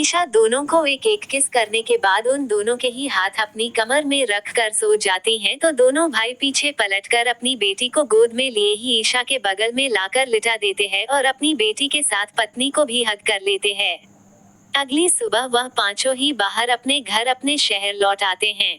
ईशा दोनों को एक एक किस करने के बाद उन दोनों के ही हाथ अपनी कमर में रख कर सो जाती हैं तो दोनों भाई पीछे पलटकर अपनी बेटी को गोद में लिए ही ईशा के बगल में लाकर लिटा देते हैं और अपनी बेटी के साथ पत्नी को भी हग कर लेते हैं। अगली सुबह वह पांचों ही बाहर अपने घर अपने शहर लौट आते हैं।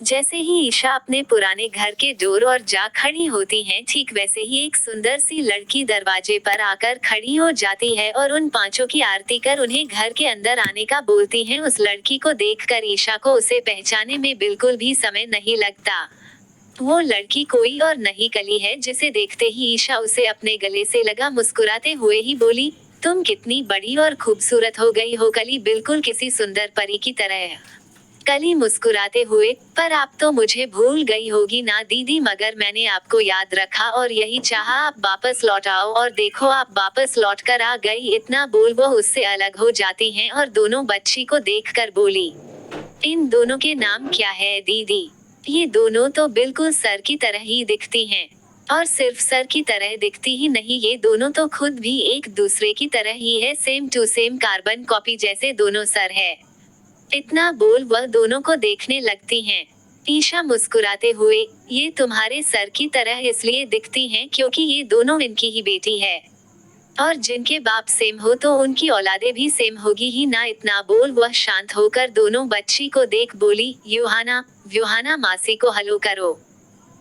जैसे ही ईशा अपने पुराने घर के डोर और जा खड़ी होती हैं, ठीक वैसे ही एक सुंदर सी लड़की दरवाजे पर आकर खड़ी हो जाती है और उन पांचों की आरती कर उन्हें घर के अंदर आने का बोलती हैं। उस लड़की को देखकर ईशा को उसे पहचानने में बिल्कुल भी समय नहीं लगता। वो लड़की कोई और नहीं कली है, जिसे देखते ही ईशा उसे अपने गले से लगा मुस्कुराते हुए ही बोली, तुम कितनी बड़ी और खूबसूरत हो गई हो कली, बिल्कुल किसी सुंदर परी की तरह। कली मुस्कुराते हुए, पर आप तो मुझे भूल गई होगी ना दीदी, मगर मैंने आपको याद रखा और यही चाहा आप वापस लौट आओ, और देखो आप वापस लौट कर आ गई। इतना बोल वो उससे अलग हो जाती हैं और दोनों बच्ची को देखकर बोली, इन दोनों के नाम क्या है दीदी? ये दोनों तो बिल्कुल सर की तरह ही दिखती हैं। और सिर्फ सर की तरह दिखती ही नहीं, ये दोनों तो खुद भी एक दूसरे की तरह ही है, same to same carbon copy जैसे दोनों सर है। इतना बोल वह दोनों को देखने लगती हैं। ईशा मुस्कुराते हुए, ये तुम्हारे सर की तरह इसलिए दिखती हैं क्योंकि ये दोनों इनकी ही बेटी है, और जिनके बाप सेम हो तो उनकी औलादे भी सेम होगी ही ना। इतना बोल वह शांत होकर दोनों बच्ची को देख बोली, यूहाना, व्यूहाना मासी को हलो करो।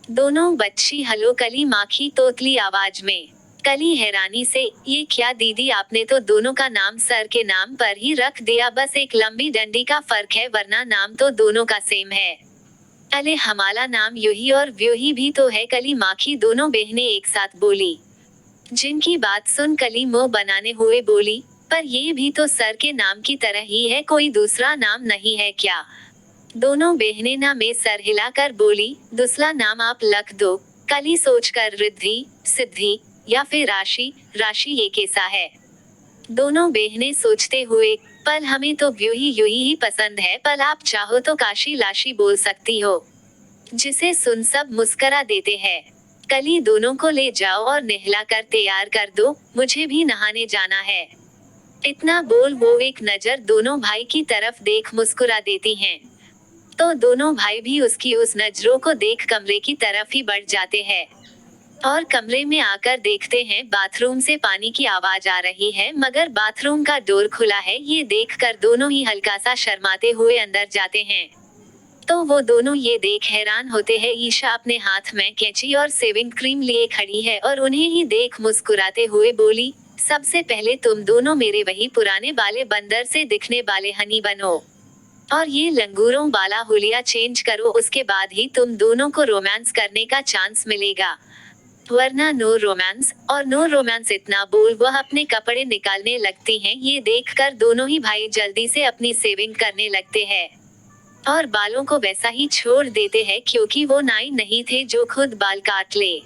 दोनों बच्ची हलो कली माखी तोतली आवाज में। कली हैरानी से, ये क्या दीदी, आपने तो दोनों का नाम सर के नाम पर ही रख दिया, बस एक लंबी डंडी का फर्क है, वरना नाम तो दोनों का सेम है। अले हमारा नाम यूही और व्यूही भी तो है कली माखी, दोनों बहनें एक साथ बोली। जिनकी बात सुन कली मुंह बनाने हुए बोली, पर ये भी तो सर के नाम की तरह ही है, कोई दूसरा नाम नहीं है क्या? दोनों बहनें ना में सर हिलाकर बोली, दूसरा नाम आप लख दो। कली सोचकर रिद्धि, सिद्धि या फिर राशि, राशि ये कैसा है? दोनों बहनें सोचते हुए, पर हमें तो व्यूही यूही ही पसंद है, पर आप चाहो तो काशी लाशी बोल सकती हो। जिसे सुन सब मुस्करा देते हैं। कली दोनों को ले जाओ और नहला कर तैयार कर दो, मुझे भी नहाने जाना है। इतना बोल वो एक नजर दोनों भाई की तरफ देख मुस्कुरा देती हैं। तो दोनों भाई भी उसकी उस नजरों को देख कमरे की तरफ ही बढ़ जाते हैं। और कमरे में आकर देखते हैं बाथरूम से पानी की आवाज आ रही है, मगर बाथरूम का डोर खुला है। ये देखकर दोनों ही हल्का सा शर्माते हुए अंदर जाते हैं। तो वो दोनों ये देख हैरान होते हैं, ईशा अपने हाथ में कैंची और सेविंग क्रीम लिए खड़ी है और उन्हें ही देख मुस्कुराते हुए बोली, सबसे पहले तुम दोनों मेरे वही पुराने बाले बंदर से दिखने वाले हनी बनो, और ये लंगूरों वाला हुलिया चेंज करो, उसके बाद ही तुम दोनों को रोमांस करने का चांस मिलेगा, वरना नो रोमांस और नो रोमांस। इतना बोल वह अपने कपड़े निकालने लगती हैं। ये देखकर दोनों ही भाई जल्दी से अपनी सेविंग करने लगते हैं और बालों को वैसा ही छोड़ देते हैं, क्योंकि वो नाई नहीं थे जो खुद बाल काट ले।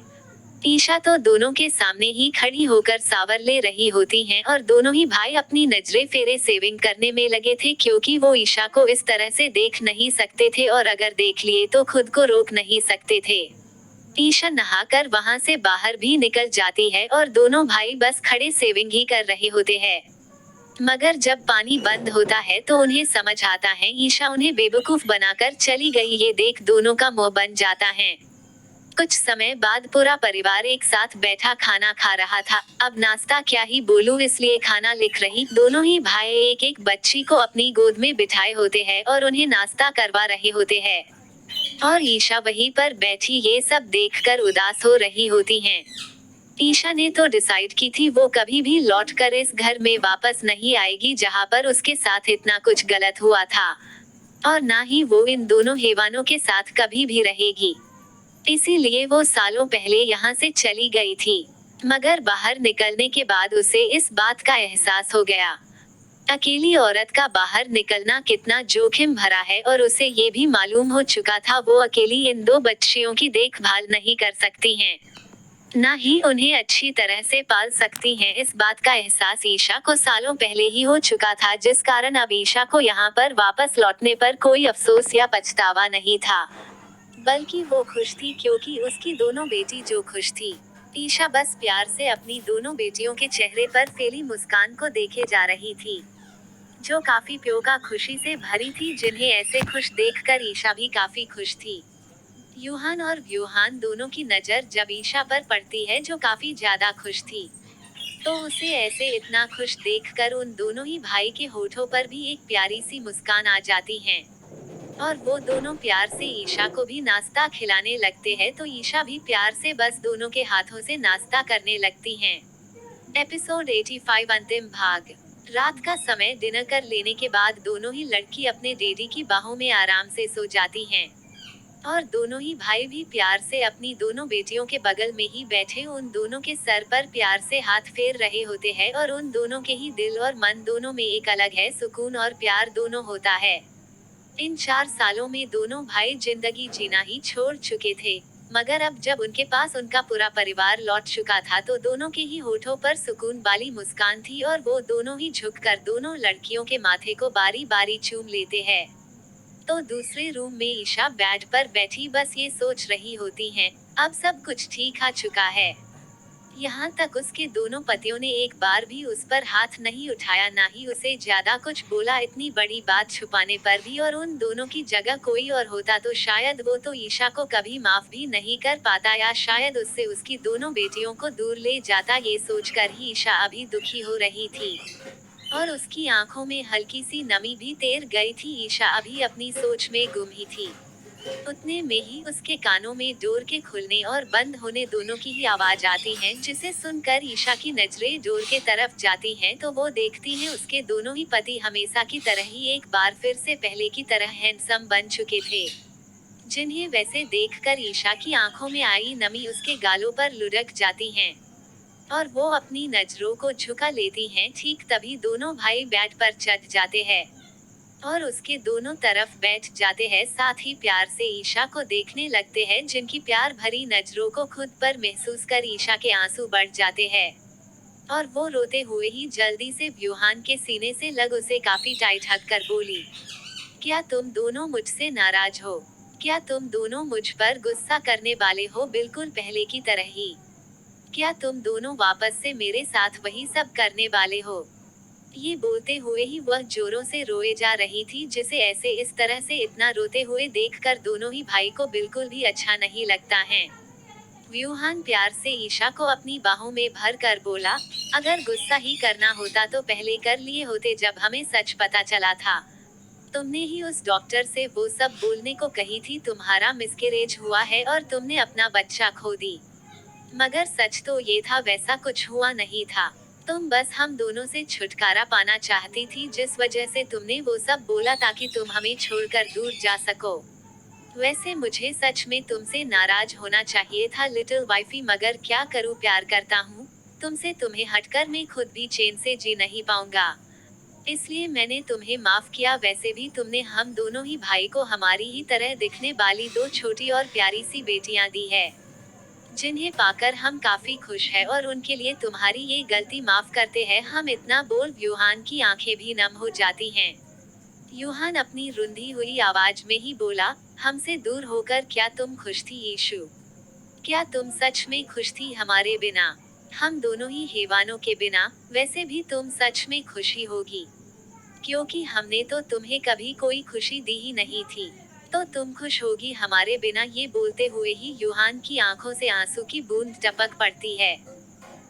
ईशा तो दोनों के सामने ही खड़ी होकर सावर ले रही होती हैं और दोनों ही भाई अपनी नजरें फेरे सेविंग करने में लगे थे, क्योंकि वो ईशा को इस तरह से देख नहीं सकते थे, और अगर देख लिए तो खुद को रोक नहीं सकते थे। ईशा नहाकर वहां से बाहर भी निकल जाती है और दोनों भाई बस खड़े सेविंग ही कर रहे होते हैं। मगर जब पानी बंद होता है तो उन्हें समझ आता है ईशा उन्हें बेवकूफ बनाकर चली गई। ये देख दोनों का मुंह बन जाता है। कुछ समय बाद पूरा परिवार एक साथ बैठा खाना खा रहा था। अब नाश्ता क्या ही बोलूं, इसलिए खाना लिख रही दोनों ही भाई एक एक बच्ची को अपनी गोद में बिठाए होते हैं और उन्हें नाश्ता करवा रहे होते हैं, और ईशा वहीं पर बैठी ये सब देखकर उदास हो रही होती हैं। ईशा ने तो डिसाइड की थी वो कभी भी लौटकर इस घर में वापस नहीं आएगी जहां पर उसके साथ इतना कुछ गलत हुआ था, और ना ही वो इन दोनों हैवानों के साथ कभी भी रहेगी। इसीलिए वो सालों पहले यहाँ से चली गई थी। मगर बाहर निकलने के बाद उसे इस बात का एहसास हो गया, अकेली औरत का बाहर निकलना कितना जोखिम भरा है, और उसे ये भी मालूम हो चुका था वो अकेली इन दो बच्चियों की देखभाल नहीं कर सकती हैं, ना ही उन्हें अच्छी तरह से पाल सकती हैं। इस बात का एहसास ईशा को सालों पहले ही हो चुका था, जिस कारण अब ईशा को यहाँ पर वापस लौटने पर कोई अफसोस या पछतावा नहीं था, बल्कि वो खुश थी, क्योंकि उसकी दोनों बेटी जो खुश थी। ईशा बस प्यार से अपनी दोनों बेटियों के चेहरे पर फैली मुस्कान को देखे जा रही थी। जो काफी प्योगा खुशी से भरी थी, जिन्हें ऐसे खुश देखकर ईशा भी काफी खुश थी। यूहान और व्यूहान दोनों की नजर जब ईशा पर पड़ती है, जो काफी ज्यादा खुश थी, तो उसे ऐसे इतना खुश देखकर उन दोनों ही भाई के होठों पर भी एक प्यारी सी मुस्कान आ जाती है। और वो दोनों प्यार से ईशा को भी नाश्ता खिलाने लगते हैं, तो ईशा भी प्यार से बस दोनों के हाथों से नाश्ता करने लगती हैं। एपिसोड 85 अंतिम भाग। रात का समय डिनर कर लेने के बाद दोनों ही लड़की अपने डैडी की बाहों में आराम से सो जाती हैं। और दोनों ही भाई भी प्यार से अपनी दोनों बेटियों के बगल में ही बैठे उन दोनों के सर पर प्यार से हाथ फेर रहे होते हैं, और उन दोनों के ही दिल और मन दोनों में एक अलग है सुकून और प्यार दोनों होता है। इन 4 सालों में दोनों भाई जिंदगी जीना ही छोड़ चुके थे, मगर अब जब उनके पास उनका पूरा परिवार लौट चुका था, तो दोनों के ही होठों पर सुकून वाली मुस्कान थी, और वो दोनों ही झुककर दोनों लड़कियों के माथे को बारी बारी चूम लेते हैं। तो दूसरे रूम में ईशा बेड पर बैठी बस ये सोच रही होती हैं, अब सब कुछ ठीक आ चुका है। यहाँ तक उसके दोनों पतियों ने एक बार भी उस पर हाथ नहीं उठाया, ना ही उसे ज्यादा कुछ बोला, इतनी बड़ी बात छुपाने पर भी। और उन दोनों की जगह कोई और होता तो शायद वो तो ईशा को कभी माफ भी नहीं कर पाता, या शायद उससे उसकी दोनों बेटियों को दूर ले जाता। ये सोचकर ही ईशा अभी दुखी हो रही थी, और उसकी आंखों में हल्की सी नमी भी तैर गई थी। ईशा अभी अपनी सोच में गुम ही थी। उतने में ही उसके कानों में डोर के खुलने और बंद होने दोनों की ही आवाज आती है, जिसे सुनकर ईशा की नजरें डोर के तरफ जाती हैं, तो वो देखती है उसके दोनों ही पति हमेशा की तरह ही एक बार फिर से पहले की तरह हैंडसम बन चुके थे, जिन्हें वैसे देखकर ईशा की आंखों में आई नमी उसके गालों पर लुढ़क जाती है, और वो अपनी नजरों को झुका लेती हैं। ठीक तभी दोनों भाई बेड पर चढ़ जाते हैं और उसके दोनों तरफ बैठ जाते हैं, साथ ही प्यार से ईशा को देखने लगते हैं, जिनकी प्यार भरी नजरों को खुद पर महसूस कर ईशा के आंसू बढ़ जाते हैं, और वो रोते हुए ही जल्दी से व्यूहान के सीने से लग उसे काफी टाइट हक कर बोली, क्या तुम दोनों मुझसे नाराज हो? क्या तुम दोनों मुझ पर गुस्सा करने वाले हो, बिल्कुल पहले की तरह ही? क्या तुम दोनों वापस से मेरे साथ वही सब करने वाले हो? ये बोलते हुए ही वह जोरों से रोए जा रही थी, जिसे ऐसे इस तरह से इतना रोते हुए देखकर दोनों ही भाई को बिल्कुल भी अच्छा नहीं लगता है। व्यूहान प्यार से ईशा को अपनी बाहों में भर कर बोला, अगर गुस्सा ही करना होता तो पहले कर लिए होते, जब हमें सच पता चला था। तुमने ही उस डॉक्टर से वो सब बोलने को कही थी, तुम्हारा मिसकैरेज हुआ है और तुमने अपना बच्चा खो दी। मगर सच तो ये था, वैसा कुछ हुआ नहीं था। तुम बस हम दोनों से छुटकारा पाना चाहती थी, जिस वजह से तुमने वो सब बोला, ताकि तुम हमें छोड़कर दूर जा सको। वैसे मुझे सच में तुमसे नाराज होना चाहिए था लिटिल वाइफी, मगर क्या करूं, प्यार करता हूँ तुमसे, तुम्हें हटकर मैं खुद भी चैन से जी नहीं पाऊंगा, इसलिए मैंने तुम्हें माफ किया। वैसे भी तुमने हम दोनों ही भाई को हमारी ही तरह दिखने वाली 2 छोटी और प्यारी सी बेटियां दी है, जिन्हें पाकर हम काफी खुश हैं, और उनके लिए तुम्हारी ये गलती माफ करते हैं हम। इतना बोल यूहान की आंखें भी नम हो जाती हैं। यूहान अपनी रुंधी हुई आवाज में ही बोला, हमसे दूर होकर क्या तुम खुश थी यीशु? क्या तुम सच में खुश थी हमारे बिना? हम दोनों ही हैवानों के बिना? वैसे भी तुम सच में खुशी होगी, क्योंकि हमने तो तुम्हें कभी कोई खुशी दी ही नहीं थी, तो तुम खुश होगी हमारे बिना। ये बोलते हुए ही यूहान की आंखों से आंसू की बूंद टपक पड़ती है।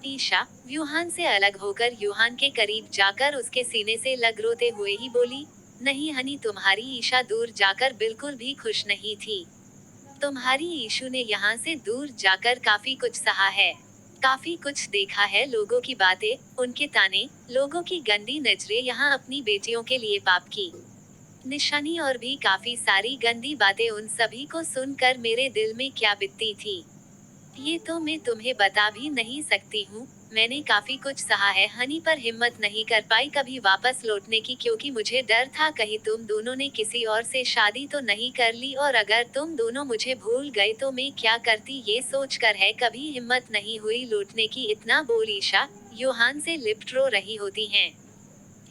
ईशा यूहान से अलग होकर यूहान के करीब जाकर उसके सीने से लग रोते हुए ही बोली, नहीं हनी, तुम्हारी ईशा दूर जाकर बिल्कुल भी खुश नहीं थी। तुम्हारी ईशु ने यहाँ से दूर जाकर काफी कुछ सहा है, काफी कुछ देखा है, लोगों की बातें, उनके ताने, लोगों की गंदी नजरें, यहाँ अपनी बेटियों के लिए पाप की निशानी और भी काफी सारी गंदी बातें। उन सभी को सुनकर मेरे दिल में क्या बीतती थी, ये तो मैं तुम्हें बता भी नहीं सकती हूँ। मैंने काफी कुछ सहा है हनी, पर हिम्मत नहीं कर पाई कभी वापस लौटने की, क्योंकि मुझे डर था कहीं तुम दोनों ने किसी और से शादी तो नहीं कर ली, और अगर तुम दोनों मुझे भूल गए तो मैं क्या करती, ये सोचकर है कभी हिम्मत नहीं हुई लौटने की। इतना बोल ईशा यूहान से लिपट रो रही होती हैं।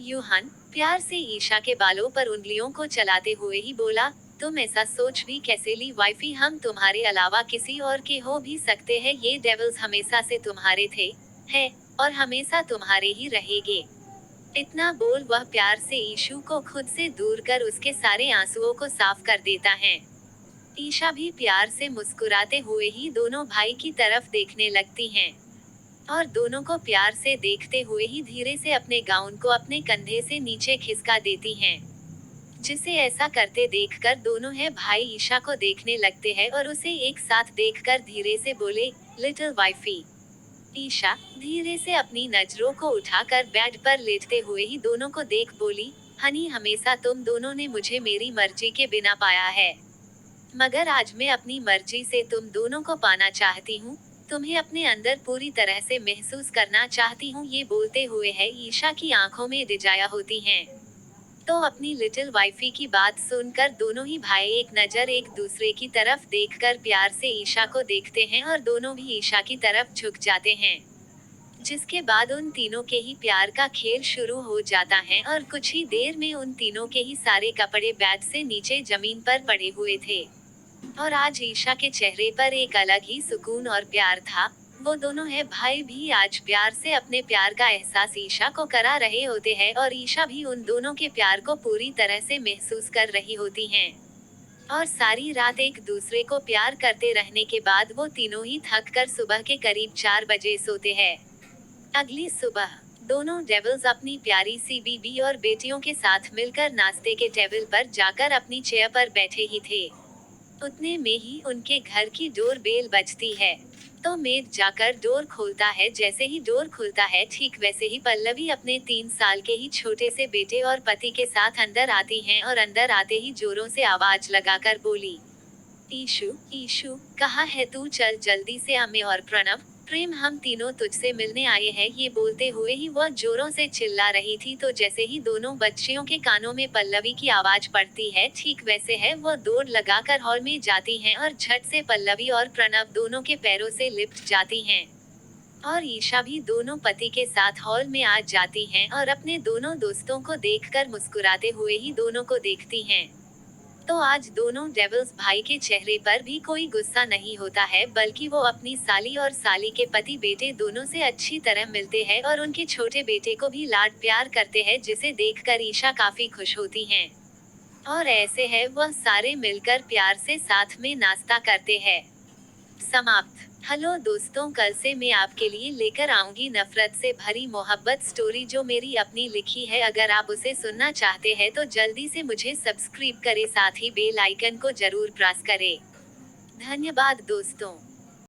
यूहान प्यार से ईशा के बालों पर उंगलियों को चलाते हुए ही बोला, तुम ऐसा सोच भी कैसे ली वाइफी, हम तुम्हारे अलावा किसी और के हो भी सकते हैं, ये डेविल्स हमेशा से तुम्हारे थे, हैं, और हमेशा तुम्हारे ही रहेंगे। इतना बोल वह प्यार से ईशु को खुद से दूर कर उसके सारे आंसुओं को साफ कर देता है। ईशा भी प्यार से मुस्कुराते हुए ही दोनों भाई की तरफ देखने लगती हैं। और दोनों को प्यार से देखते हुए ही धीरे से अपने गाउन को अपने कंधे से नीचे खिसका देती हैं। जिसे ऐसा करते देखकर दोनों है भाई ईशा को देखने लगते हैं और उसे एक साथ देखकर धीरे से बोले, लिटिल वाइफी। ईशा धीरे से अपनी नजरों को उठाकर बेड पर लेटते हुए ही दोनों को देख बोली, हनी हमेशा तुम दोनों ने मुझे मेरी मर्जी के बिना पाया है, मगर आज मैं अपनी मर्जी से तुम दोनों को पाना चाहती हूँ, तुम्हें अपने अंदर पूरी तरह से महसूस करना चाहती हूँ। ये बोलते हुए है ईशा की आंखों में दिजाया होती हैं। तो अपनी लिटिल वाइफी की बात सुनकर दोनों ही भाई एक नजर एक दूसरे की तरफ देखकर प्यार से ईशा को देखते हैं और दोनों भी ईशा की तरफ झुक जाते हैं। जिसके बाद उन तीनों के ही प्यार का खेल शुरू हो जाता है और कुछ ही देर में उन तीनों के ही सारे कपड़े बेड से नीचे जमीन पर पड़े हुए थे। और आज ईशा के चेहरे पर एक अलग ही सुकून और प्यार था। वो दोनों है भाई भी आज प्यार से अपने प्यार का एहसास ईशा को करा रहे होते हैं और ईशा भी उन दोनों के प्यार को पूरी तरह से महसूस कर रही होती हैं। और सारी रात एक दूसरे को प्यार करते रहने के बाद वो तीनों ही थक कर सुबह के करीब 4 बजे सोते हैं। अगली सुबह दोनों डेविल्स अपनी प्यारी सी बीबी और बेटियों के साथ मिलकर नाश्ते के टेबल पर जाकर अपनी चेयर पर बैठे ही थे। उतने में ही उनके घर की डोर बेल बजती है। तो मेड जाकर डोर खोलता है। जैसे ही डोर खुलता है ठीक वैसे ही पल्लवी अपने 3 साल के ही छोटे से बेटे और पति के साथ अंदर आती हैं और अंदर आते ही जोरों से आवाज लगाकर बोली, ईशु ईशु कहाँ है तू, चल जल्दी से। अम्मी और प्रणव प्रेम हम तीनों तुझसे मिलने आए हैं। ये बोलते हुए ही वह जोरों से चिल्ला रही थी। तो जैसे ही दोनों बच्चियों के कानों में पल्लवी की आवाज पड़ती है ठीक वैसे है वह दौड़ लगाकर हॉल में जाती हैं और झट से पल्लवी और प्रणव दोनों के पैरों से लिपट जाती हैं। और ईशा भी दोनों पति के साथ हॉल में आ जाती हैं और अपने दोनों दोस्तों को देखकर मुस्कुराते हुए ही दोनों को देखती हैं। तो आज दोनों डेविल्स भाई के चेहरे पर भी कोई गुस्सा नहीं होता है, बल्कि वो अपनी साली और साली के पति बेटे दोनों से अच्छी तरह मिलते हैं और उनके छोटे बेटे को भी लाड प्यार करते हैं, जिसे देखकर ईशा काफी खुश होती हैं। और ऐसे है वह सारे मिलकर प्यार से साथ में नाश्ता करते हैं। समाप्त। हेलो दोस्तों, कल से मैं आपके लिए लेकर आऊंगी नफरत से भरी मोहब्बत स्टोरी जो मेरी अपनी लिखी है। अगर आप उसे सुनना चाहते हैं तो जल्दी से मुझे सब्सक्राइब करें, साथ ही बेल आइकन को जरूर प्रेस करें। धन्यवाद दोस्तों।